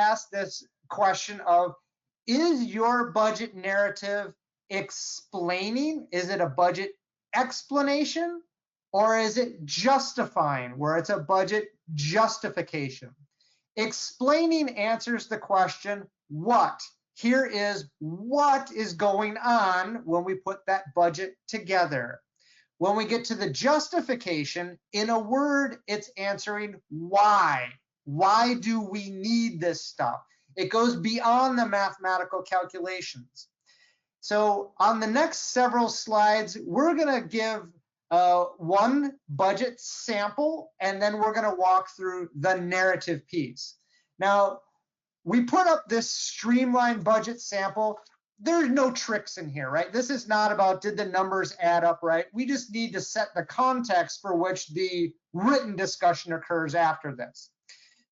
ask this question of, is your budget narrative explaining? Is it a budget explanation? Or is it justifying, where it's a budget justification? Explaining answers the question, what? Here is what is going on when we put that budget together. When we get to the justification, in a word, it's answering why. Why do we need this stuff? It goes beyond the mathematical calculations. So on the next several slides, we're going to give one budget sample, and then we're going to walk through the narrative piece. Now, we put up this streamlined budget sample. There's no tricks in here, right? This is not about did the numbers add up right. We just need to set the context for which the written discussion occurs after this.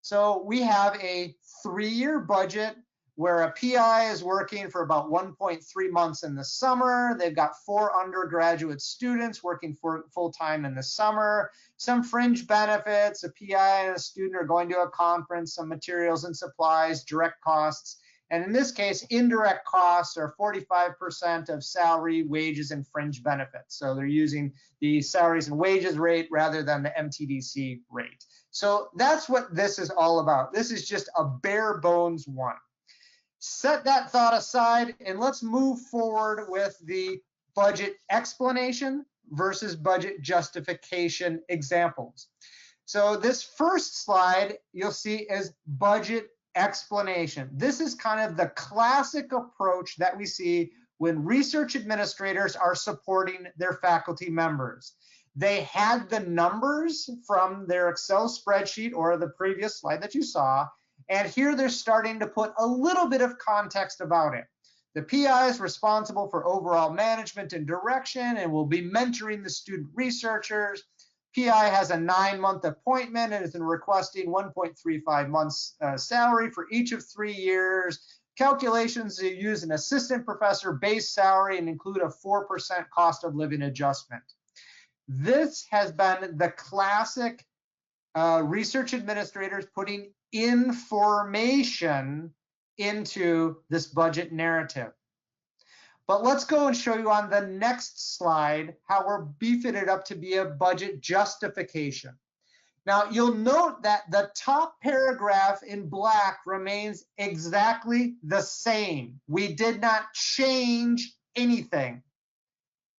So we have a 3-year budget where a PI is working for about 1.3 months in the summer. They've got 4 undergraduate students working full-time in the summer, some fringe benefits, a PI and a student are going to a conference, some materials and supplies, direct costs. And in this case, indirect costs are 45% of salary, wages, and fringe benefits. So they're using the salaries and wages rate rather than the MTDC rate. So that's what this is all about. This is just a bare bones one. Set that thought aside and let's move forward with the budget explanation versus budget justification examples. So this first slide you'll see is budget explanation. This is kind of the classic approach that we see when research administrators are supporting their faculty members. They had the numbers from their Excel spreadsheet or the previous slide that you saw, and here they're starting to put a little bit of context about it. The PI is responsible for overall management and direction and will be mentoring the student researchers. PI has a 9-month appointment and is requesting 1.35 months salary for each of 3 years. Calculations use an assistant professor base salary and include a 4% cost of living adjustment. This has been the classic research administrators putting information into this budget narrative. But let's go and show you on the next slide how we're beefing it up to be a budget justification. Now, you'll note that the top paragraph in black remains exactly the same. We did not change anything.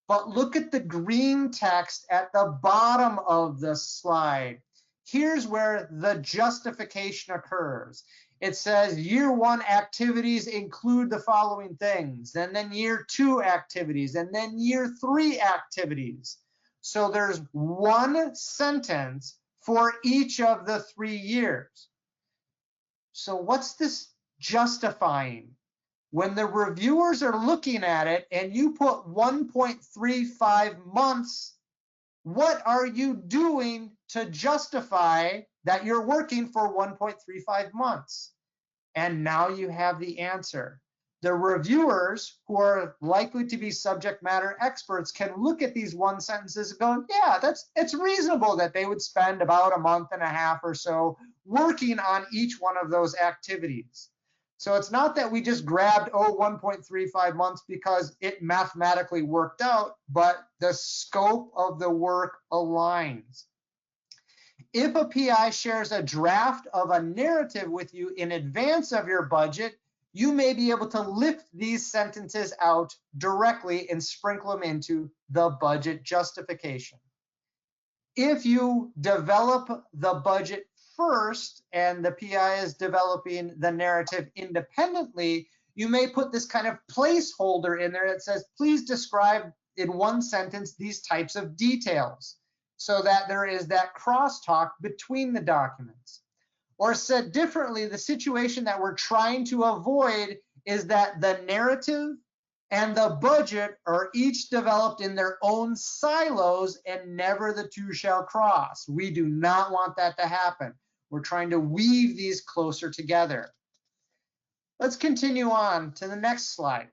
But look at the green text at the bottom of the slide. Here's where the justification occurs. It says year 1 activities include the following things, and then year 2 activities, and then year 3 activities. So there's one sentence for each of the 3 years. So what's this justifying? When the reviewers are looking at it and you put 1.35 months, what are you doing to justify that you're working for 1.35 months? And now you have the answer. The reviewers, who are likely to be subject matter experts, can look at these one sentences and go, yeah, it's reasonable that they would spend about a month and a half or so working on each one of those activities. So it's not that we just grabbed, 1.35 months because it mathematically worked out, but the scope of the work aligns. If a PI shares a draft of a narrative with you in advance of your budget, you may be able to lift these sentences out directly and sprinkle them into the budget justification. If you develop the budget first and the PI is developing the narrative independently, you may put this kind of placeholder in there that says, please describe in one sentence these types of details, so that there is that crosstalk between the documents. Or said differently, the situation that we're trying to avoid is that the narrative and the budget are each developed in their own silos and never the two shall cross. We do not want that to happen. We're trying to weave these closer together. Let's continue on to the next slide.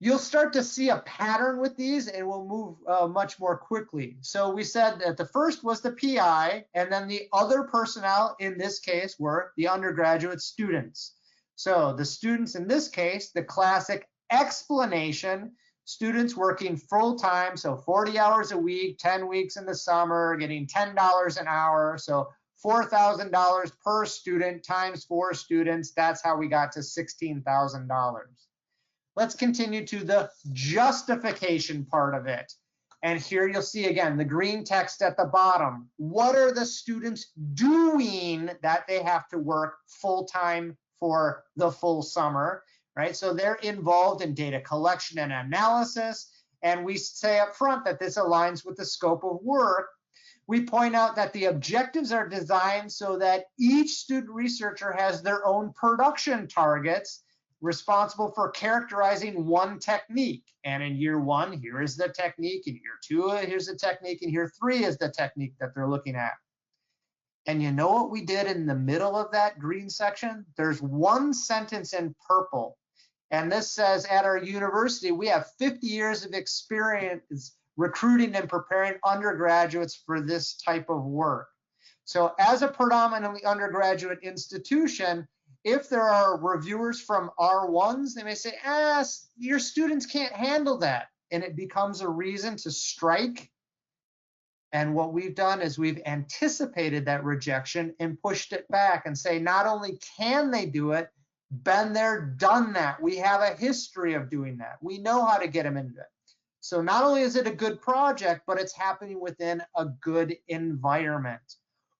You'll start to see a pattern with these, and we'll move much more quickly. So we said that the first was the PI, and then the other personnel in this case were the undergraduate students. So the students in this case, the classic explanation, students working full time, so 40 hours a week, 10 weeks in the summer, getting $10 an hour. So $4,000 per student times 4 students. That's how we got to $16,000. Let's continue to the justification part of it. And here you'll see again the green text at the bottom. What are the students doing that they have to work full time for the full summer, right? So they're involved in data collection and analysis. And we say up front that this aligns with the scope of work. We point out that the objectives are designed so that each student researcher has their own production targets, responsible for characterizing one technique. And in year 1, here is the technique. In year 2, here's the technique. And year 3 is the technique that they're looking at. And you know what we did in the middle of that green section? There's one sentence in purple. And this says, at our university, we have 50 years of experience recruiting and preparing undergraduates for this type of work. So as a predominantly undergraduate institution, if there are reviewers from R1s, they may say, your students can't handle that. And it becomes a reason to strike. And what we've done is we've anticipated that rejection and pushed it back and say, not only can they do it, been there, done that. We have a history of doing that. We know how to get them into it. So not only is it a good project, but it's happening within a good environment.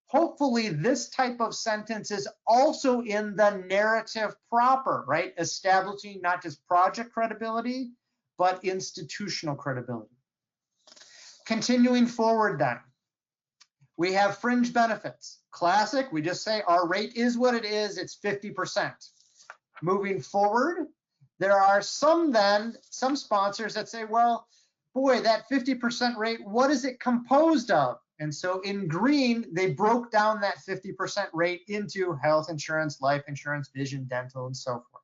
Hopefully this type of sentence is also in the narrative proper, right? Establishing not just project credibility, but institutional credibility. Continuing forward then, we have fringe benefits. Classic, we just say our rate is what it is, it's 50%. Moving forward, there are some sponsors that say, well, boy, that 50% rate, what is it composed of? And so in green, they broke down that 50% rate into health insurance, life insurance, vision, dental, and so forth.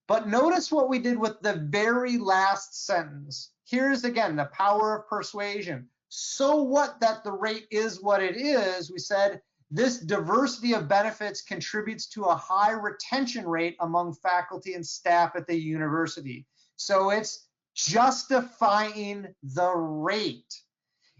But notice what we did with the very last sentence. Here's again the power of persuasion. So what that the rate is what it is, we said this diversity of benefits contributes to a high retention rate among faculty and staff at the university. So it's justifying the rate.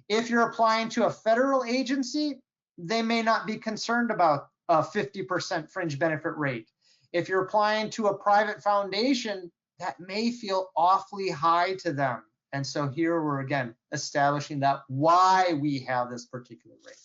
If you're applying to a federal agency, they may not be concerned about a 50% fringe benefit rate. If you're applying to a private foundation, that may feel awfully high to them. And so here we're again establishing that why we have this particular rate.